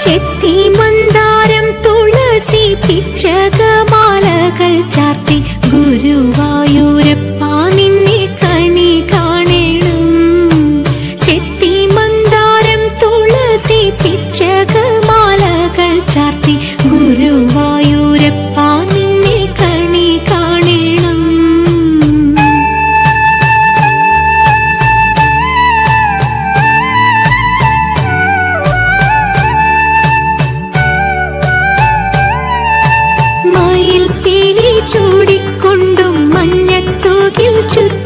ചെത്തി മന്ദാരം തുളസി പിച്ചകമാലകൾ ചാർത്തി ഗുരുവായൂരപ്പ നിന്നെ കണി കാണണം. ചെത്തി മന്ദാരം തുളസി പിച്ചകമാലകൾ ചാർത്തി ഗുരുവായൂരപ്പ നിന്നെ കണി കാണണം. ചൂടിക്കൊണ്ടും മഞ്ഞത്തൂകിൽ ചുറ്റും